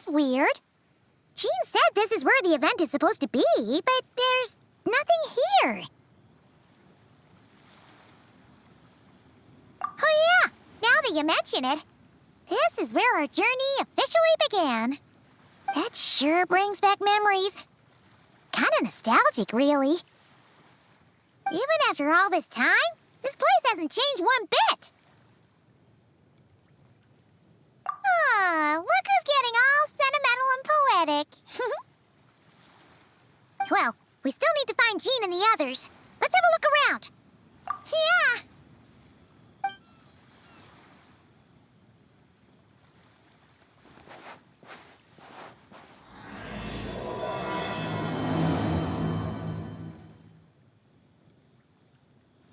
is weird. Jean said this is where the event is supposed to be, but there's nothing here. Oh yeah, now that you mention it, this is where our journey officially began. That sure brings back memories. Kinda nostalgic, really. Even after all this time, this place hasn't changed one bit. Rooker's getting all sentimental and poetic. Well, we still need to find Jean and the others. Let's have a look around. Yeah.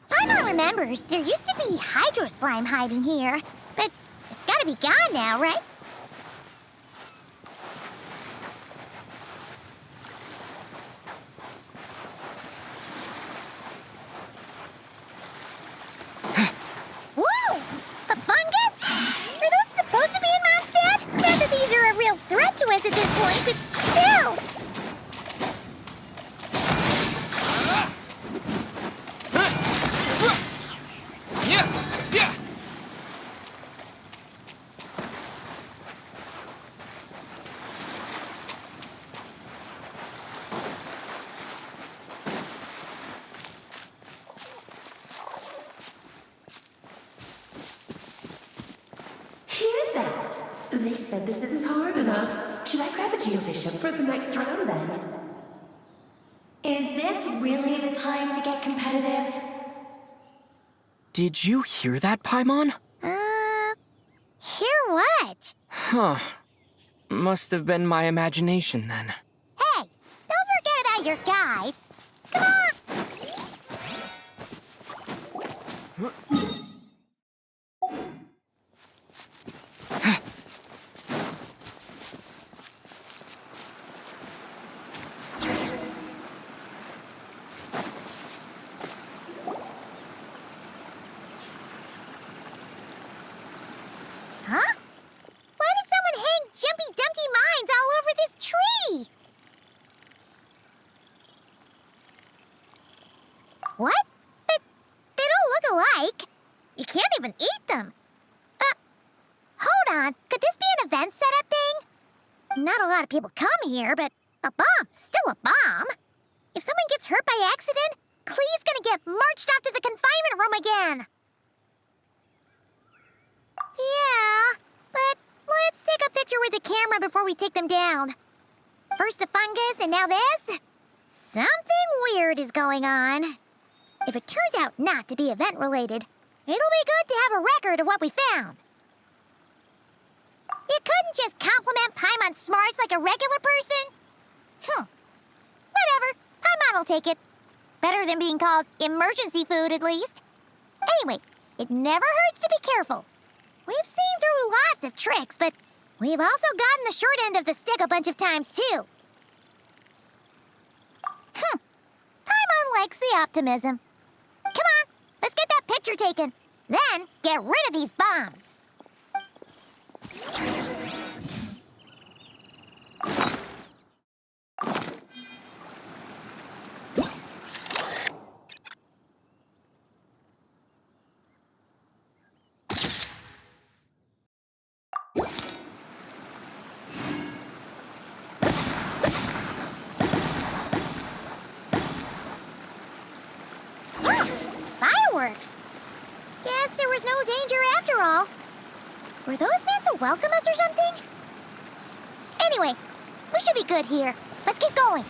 Paimon remembers there used to be hydro slime hiding here, but it's gotta be gone now, right? Whoa! A fungus? Are those supposed to be in Mondstadt? Not that these are a real threat to us at this point, but still! They said this isn't hard enough. Should I grab a geovision for the next round then? Is this really the time to get competitive? Did you hear that, Paimon? Hear what? Huh. Must have been my imagination then. Hey, don't forget about your guide. Come on! Huh? Why did someone hang Jumpy Dumpty mines all over this tree? What? But they don't look alike. You can't even eat them. Hold on. Could this be an event setup thing? Not a lot of people come here, but a bomb's still a bomb. If someone gets hurt by accident, Clee's gonna get marched off to the confinement room again. Yeah, but let's take a picture with the camera before we take them down. First the fungus, and now this? Something weird is going on. If it turns out not to be event-related, it'll be good to have a record of what we found. You couldn't just compliment Paimon's smarts like a regular person? Whatever, Paimon will take it. Better than being called emergency food, at least. Anyway, it never hurts to be careful. We've seen through lots of tricks, but we've also gotten the short end of the stick a bunch of times, too. Paimon likes the optimism. Come on, let's get that picture taken. Then, get rid of these bombs. Fireworks! Guess there was no danger after all. Were those meant to welcome us or something? Anyway, we should be good here. Let's keep going.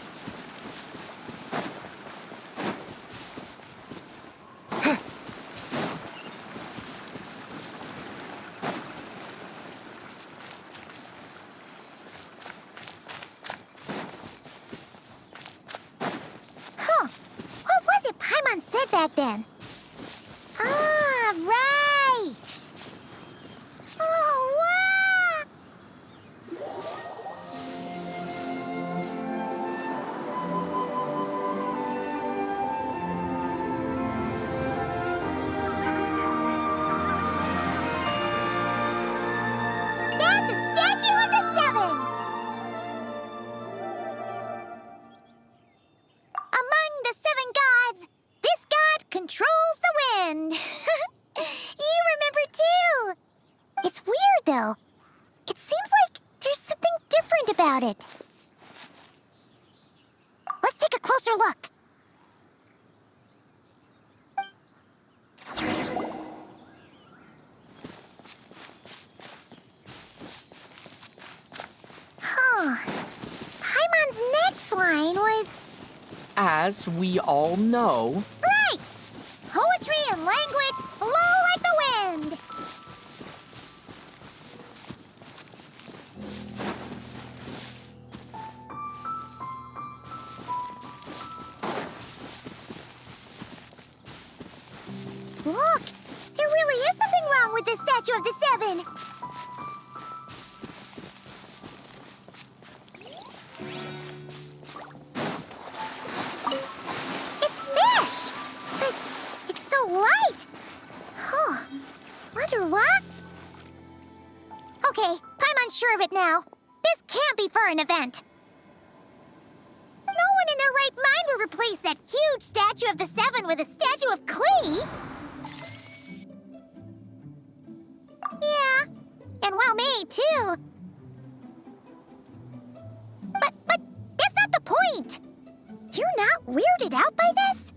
What was it Paimon said back then? Ah, right! Oh, wow! That's a statue of the Seven! about it. Let's take a closer look. Huh. Paimon's next line was... As we all know, Right! Poetry and language flow like the wind! Look! There really is something wrong with this statue of the Seven! It's fish! But it's so light! Huh. Wonder what? Okay, Paimon's sure of it now. This can't be for an event. No one in their right mind would replace that huge statue of the Seven with a statue of Klee. Yeah, and well made, too. But that's not the point. You're not weirded out by this?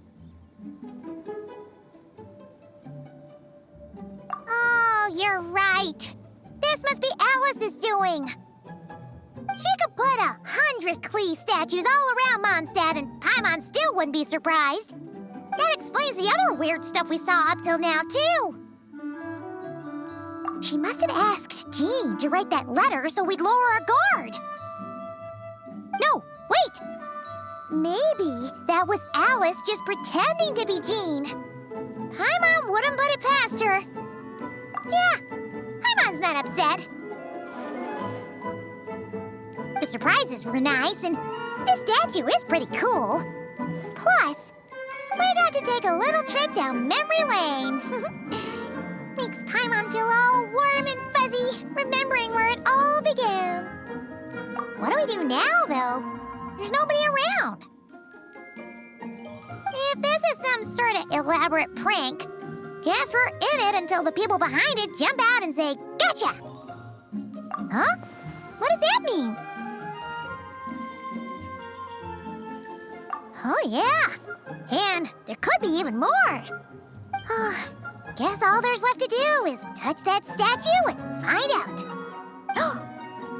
Oh, you're right. This must be Alice's doing. She could put 100 Klee statues all around Mondstadt and Paimon still wouldn't be surprised. That explains the other weird stuff we saw up till now, too. She must have asked Jean to write that letter so we'd lower our guard. No, wait! Maybe that was Alice just pretending to be Jean. Paimon wouldn't put it past her. Yeah, Paimon's not upset. The surprises were nice, and the statue is pretty cool. Plus, we got to take a little trip down memory lane. Makes Paimon feel all warm and fuzzy, remembering where it all began. What do we do now, though? There's nobody around. If this is some sort of elaborate prank, guess we're in it until the people behind it jump out and say, "Gotcha!" Huh? What does that mean? Oh, yeah. And there could be even more. Guess all there's left to do is touch that statue and find out.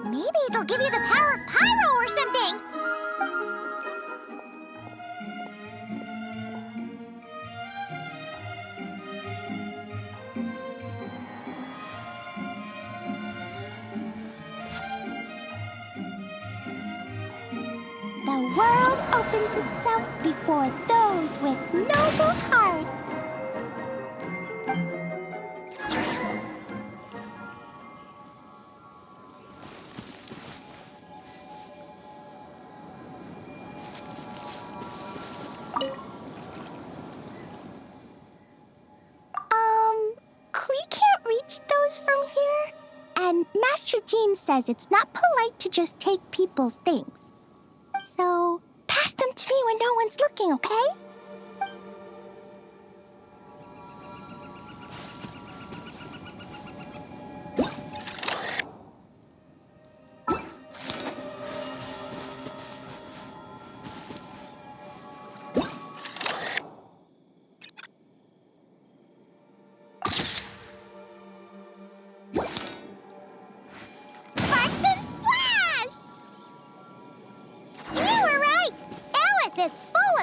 Maybe it'll give you the power of pyro or something. The world opens itself before those with noble hearts. Klee can't reach those from here. And Master Jean says it's not polite to just take people's things. So, pass them to me when no one's looking, okay?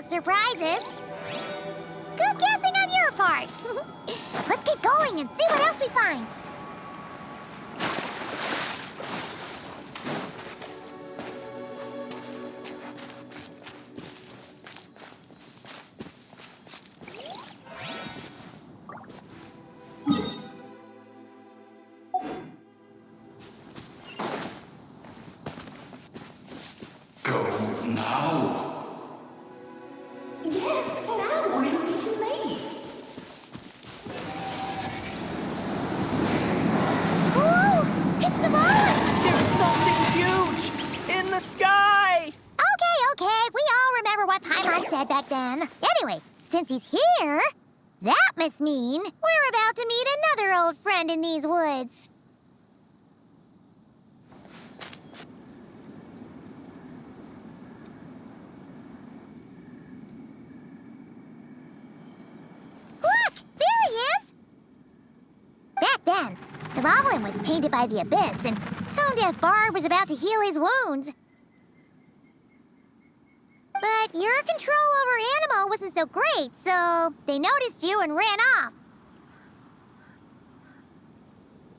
Surprises. Good guessing on your part. Let's get going and see what else we find. Go now. Yes, now we're it'll be too late. Whoa! It's the ball! there's something huge in the sky! Okay, we all remember what Paimon said back then. Anyway, since he's here, that must mean we're about to meet another old friend in these woods. then. Dvalin was tainted by the Abyss, and Tone-Deaf Bard was about to heal his wounds. But your control over Animo wasn't so great, so they noticed you and ran off.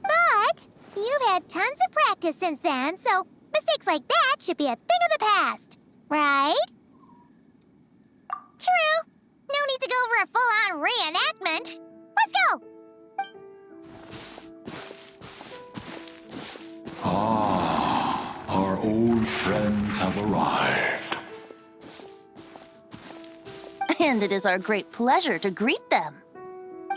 But you've had tons of practice since then, so mistakes like that should be a thing of the past, right? True. No need to go for a full-on reenactment. Let's go! Ah, our old friends have arrived. And it is our great pleasure to greet them.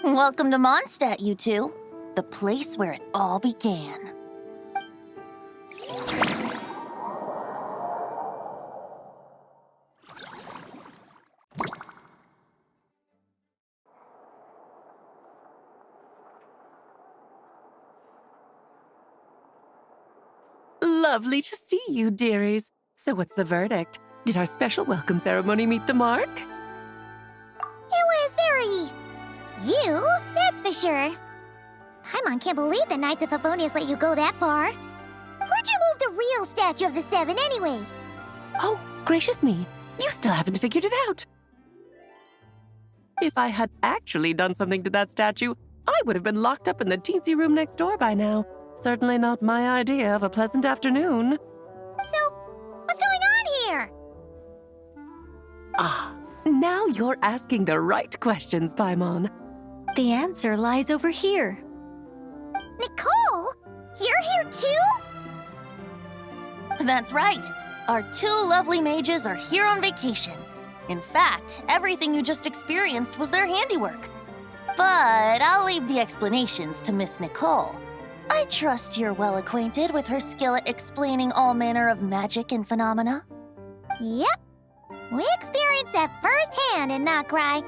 Welcome to Mondstadt, you two. The place where it all began. Lovely to see you, dearies. So what's the verdict? Did our special welcome ceremony meet the mark? It was very... you, that's for sure. Paimon can't believe the Knights of Favonius let you go that far. Where'd you move the real statue of the Seven anyway? Oh, gracious me. You still haven't figured it out. If I had actually done something to that statue, I would have been locked up in the teensy room next door by now. Certainly not my idea of a pleasant afternoon. So, what's going on here? Ah, now you're asking the right questions, Paimon. The answer lies over here. Nicole? You're here too? That's right. Our two lovely mages are here on vacation. In fact, everything you just experienced was their handiwork. But I'll leave the explanations to Miss Nicole. I trust you're well acquainted with her skill at explaining all manner of magic and phenomena. Yep. We experienced that firsthand in Notcry.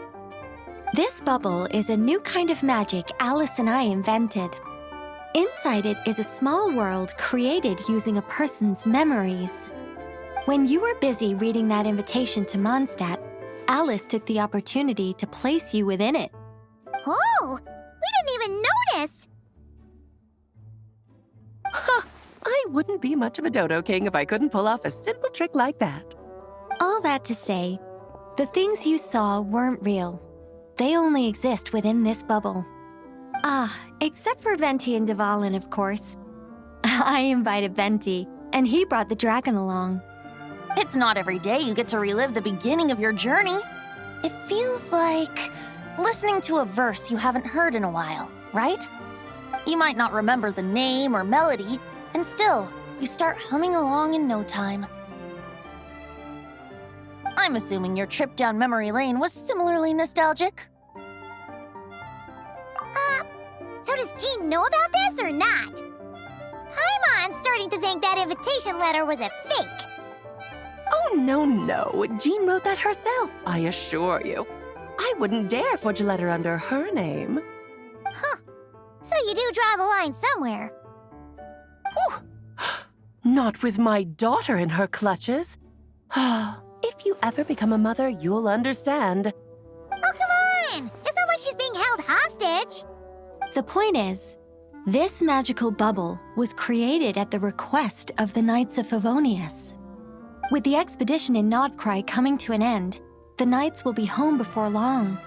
This bubble is a new kind of magic Alice and I invented. Inside it is a small world created using a person's memories. When you were busy reading that invitation to Mondstadt, Alice took the opportunity to place you within it. Oh, we didn't even notice. I wouldn't be much of a dodo king if I couldn't pull off a simple trick like that. All that to say, the things you saw weren't real. They only exist within this bubble. Ah, except for Venti and Dvalin, of course. I invited Venti, and he brought the dragon along. It's not every day you get to relive the beginning of your journey. It feels like listening to a verse you haven't heard in a while, right? You might not remember the name or melody, and still, you start humming along in no time. I'm assuming your trip down memory lane was similarly nostalgic. So does Jean know about this or not? Paimon's starting to think that invitation letter was a fake. Oh, no. Jean wrote that herself, I assure you. I wouldn't dare forge a letter under her name. Huh. So you do draw the line somewhere. Whew. Not with my daughter in her clutches. If you ever become a mother, you'll understand. Oh, come on! It's not like she's being held hostage. The point is, this magical bubble was created at the request of the Knights of Favonius. With the expedition in Notcry coming to an end, the Knights will be home before long.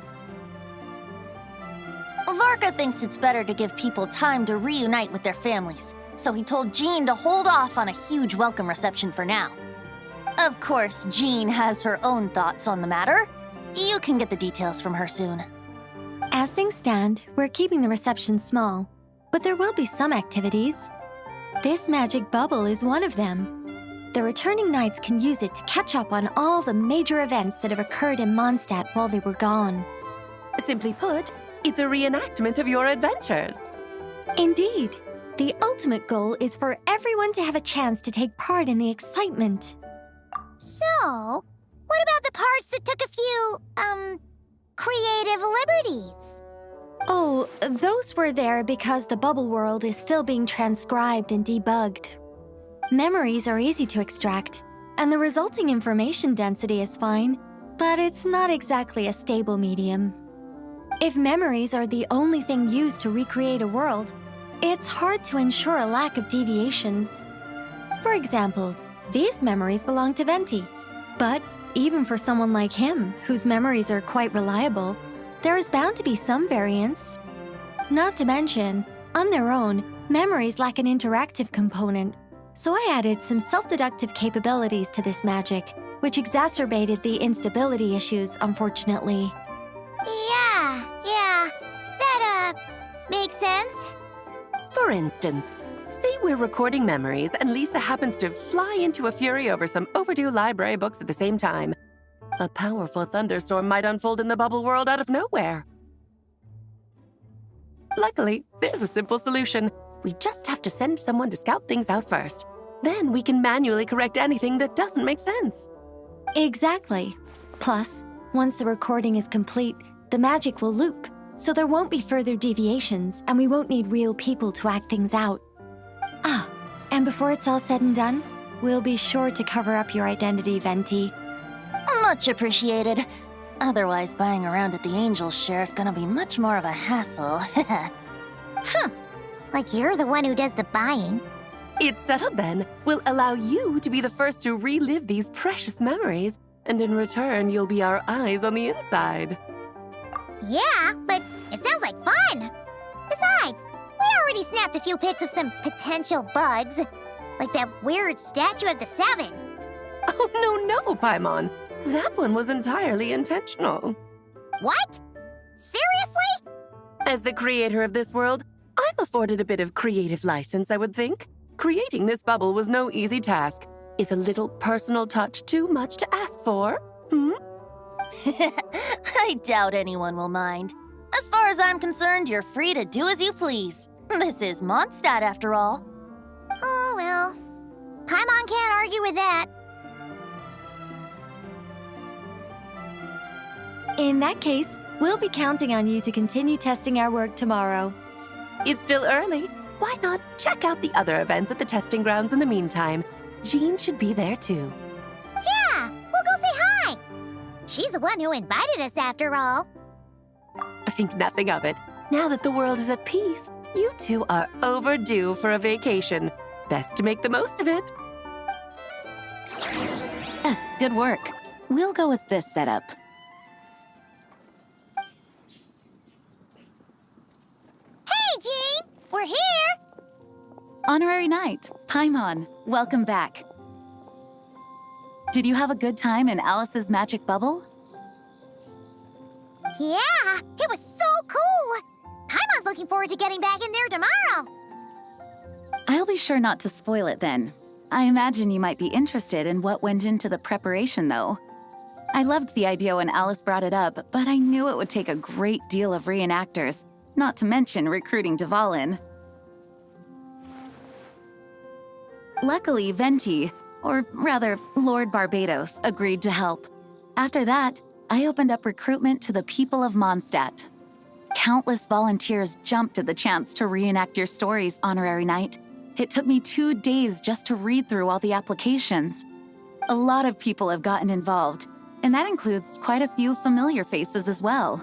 Varka thinks it's better to give people time to reunite with their families, so he told Jean to hold off on a huge welcome reception for now. Of course, Jean has her own thoughts on the matter. You can get the details from her soon. As things stand, we're keeping the reception small, but there will be some activities. This magic bubble is one of them. The returning knights can use it to catch up on all the major events that have occurred in Mondstadt while they were gone. Simply put, it's a reenactment of your adventures. Indeed. The ultimate goal is for everyone to have a chance to take part in the excitement. So, what about the parts that took a few, creative liberties? Oh, those were there because the bubble world is still being transcribed and debugged. Memories are easy to extract, and the resulting information density is fine, but it's not exactly a stable medium. If memories are the only thing used to recreate a world, it's hard to ensure a lack of deviations. For example, these memories belong to Venti. But even for someone like him, whose memories are quite reliable, there is bound to be some variance. Not to mention, on their own, memories lack an interactive component. So I added some self-deductive capabilities to this magic, which exacerbated the instability issues, unfortunately. Yeah, that, makes sense. For instance, say we're recording memories and Lisa happens to fly into a fury over some overdue library books at the same time. A powerful thunderstorm might unfold in the bubble world out of nowhere. Luckily, there's a simple solution. We just have to send someone to scout things out first. Then we can manually correct anything that doesn't make sense. Exactly. Plus, once the recording is complete, the magic will loop, so there won't be further deviations, and we won't need real people to act things out. Ah, and before it's all said and done, we'll be sure to cover up your identity, Venti. Much appreciated. Otherwise, buying around at the Angel's share is gonna be much more of a hassle. Like you're the one who does the buying. It's settled then. We'll allow you to be the first to relive these precious memories, and in return, you'll be our eyes on the inside. Yeah, but it sounds like fun. Besides, we already snapped a few pics of some potential bugs, like that weird statue of the Seven. Oh, no, Paimon. That one was entirely intentional. What? Seriously? As the creator of this world, I'm afforded a bit of creative license, I would think. Creating this bubble was no easy task. Is a little personal touch too much to ask for? I doubt anyone will mind. As far as I'm concerned, you're free to do as you please. This is Mondstadt, after all. Oh, well. Paimon can't argue with that. In that case, we'll be counting on you to continue testing our work tomorrow. It's still early. Why not check out the other events at the testing grounds in the meantime? Jean should be there too. Yeah, we'll go say hi. She's the one who invited us, after all. I think nothing of it. Now that the world is at peace, you two are overdue for a vacation. Best to make the most of it. Yes, good work. We'll go with this setup. Hey, Jean! We're here! Honorary Knight, Paimon, welcome back. Did you have a good time in Alice's magic bubble? Yeah, it was so cool! Paimon's looking forward to getting back in there tomorrow. I'll be sure not to spoil it then. I imagine you might be interested in what went into the preparation, though. I loved the idea when Alice brought it up, but I knew it would take a great deal of reenactors, not to mention recruiting Dvalin. Luckily, Venti, or rather, Lord Barbados, agreed to help. After that, I opened up recruitment to the people of Mondstadt. Countless volunteers jumped at the chance to reenact your stories, Honorary Knight. It took me 2 days just to read through all the applications. A lot of people have gotten involved, and that includes quite a few familiar faces as well.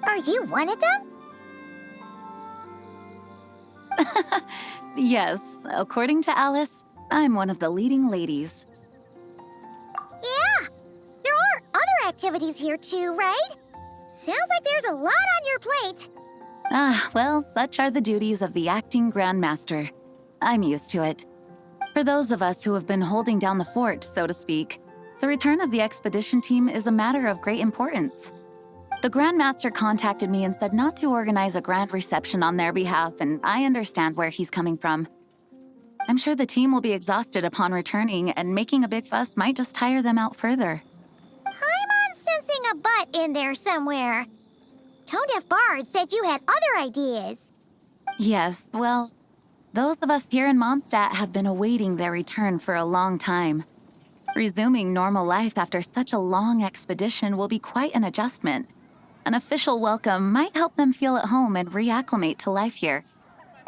Are you one of them? Yes, according to Alice, I'm one of the leading ladies. Yeah, there are other activities here too, right? Sounds like there's a lot on your plate. Ah, well, such are the duties of the acting Grandmaster. I'm used to it. For those of us who have been holding down the fort, so to speak, the return of the expedition team is a matter of great importance. The Grandmaster contacted me and said not to organize a grand reception on their behalf, and I understand where he's coming from. I'm sure the team will be exhausted upon returning, and making a big fuss might just tire them out further. I'm sensing a butt in there somewhere. Tone-deaf Bard said you had other ideas. Yes, well, those of us here in Mondstadt have been awaiting their return for a long time. Resuming normal life after such a long expedition will be quite an adjustment. An official welcome might help them feel at home and reacclimate to life here.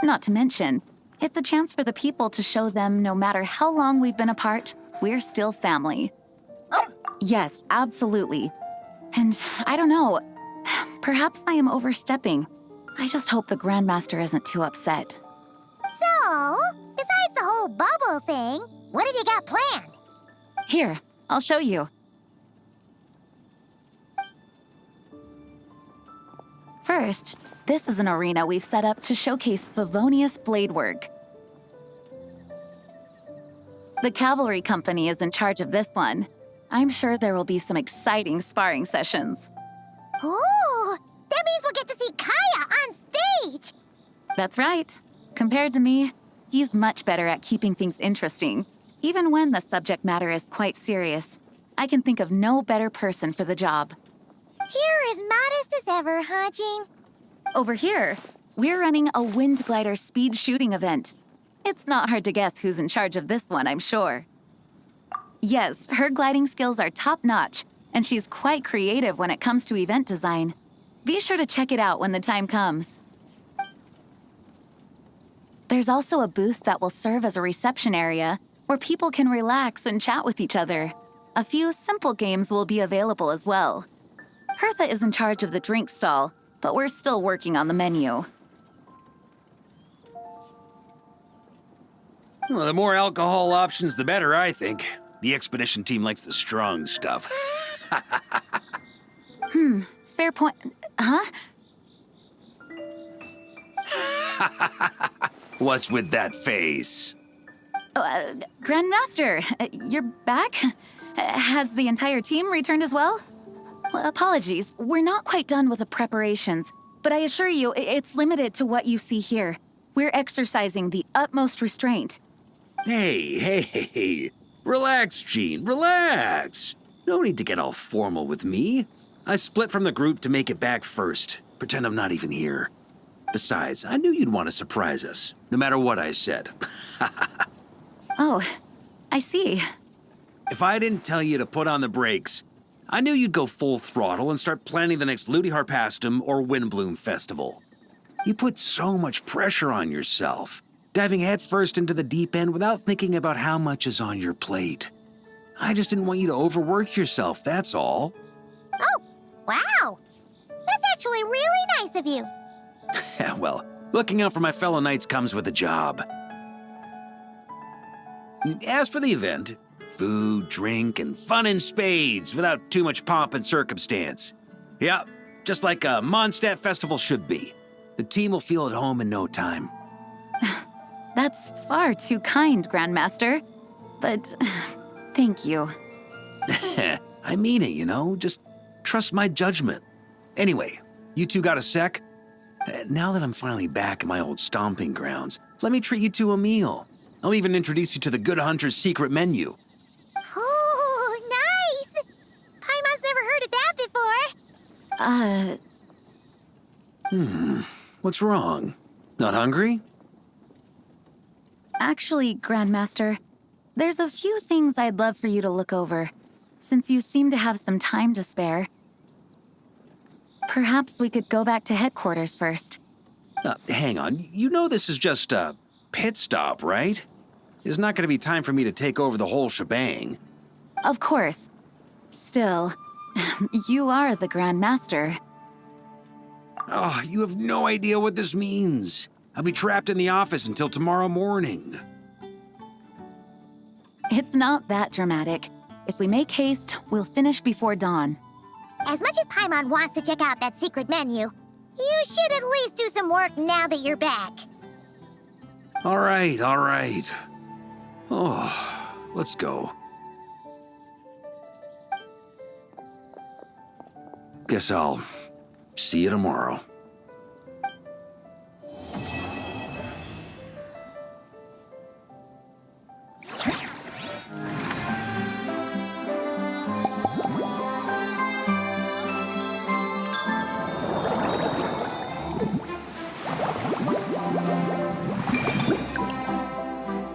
Not to mention, it's a chance for the people to show them no matter how long we've been apart, we're still family. Yes, absolutely. And I don't know, perhaps I am overstepping. I just hope the Grandmaster isn't too upset. So, besides the whole bubble thing, what have you got planned? Here, I'll show you. First, this is an arena we've set up to showcase Favonius blade work. The cavalry company is in charge of this one. I'm sure there will be some exciting sparring sessions. Ooh, that means we'll get to see Kaya on stage! That's right. Compared to me, he's much better at keeping things interesting, even when the subject matter is quite serious. I can think of no better person for the job. You're as modest as ever, huh, Jean? Over here, we're running a wind glider speed shooting event. It's not hard to guess who's in charge of this one, I'm sure. Yes, her gliding skills are top-notch, and she's quite creative when it comes to event design. Be sure to check it out when the time comes. There's also a booth that will serve as a reception area where people can relax and chat with each other. A few simple games will be available as well. Hertha is in charge of the drink stall, but we're still working on the menu. Well, the more alcohol options, the better, I think. The expedition team likes the strong stuff. Fair point. Huh? What's with that face? Grandmaster, you're back? Has the entire team returned as well? Well, apologies, we're not quite done with the preparations, but I assure you, it's limited to what you see here. We're exercising the utmost restraint. Hey. Relax, Jean, relax. No need to get all formal with me. I split from the group to make it back first. Pretend I'm not even here. Besides, I knew you'd want to surprise us, no matter what I said. Oh, I see. If I didn't tell you to put on the brakes, I knew you'd go full throttle and start planning the next Ludi Harpastum or Windbloom Festival. You put so much pressure on yourself, diving headfirst into the deep end without thinking about how much is on your plate. I just didn't want you to overwork yourself, that's all. Oh, wow! That's actually really nice of you. Well, looking out for my fellow knights comes with a job. As for the event, food, drink, and fun in spades without too much pomp and circumstance. Yeah, just like a Mondstadt festival should be. The team will feel at home in no time. That's far too kind, Grandmaster. But thank you. I mean it, you know? Just trust my judgment. Anyway, you two got a sec? Now that I'm finally back in my old stomping grounds, let me treat you to a meal. I'll even introduce you to the Good Hunter's secret menu. Oh, nice! Paimon's never heard of that before. What's wrong? Not hungry? Actually, Grandmaster, there's a few things I'd love for you to look over. Since you seem to have some time to spare, perhaps we could go back to headquarters first. Hang on. You know this is just a pit stop, right? There's not going to be time for me to take over the whole shebang. Of course. Still, you are the Grandmaster. Oh, you have no idea what this means. I'll be trapped in the office until tomorrow morning. It's not that dramatic. If we make haste, we'll finish before dawn. As much as Paimon wants to check out that secret menu, you should at least do some work now that you're back. All right. Oh, let's go. Guess I'll see you tomorrow.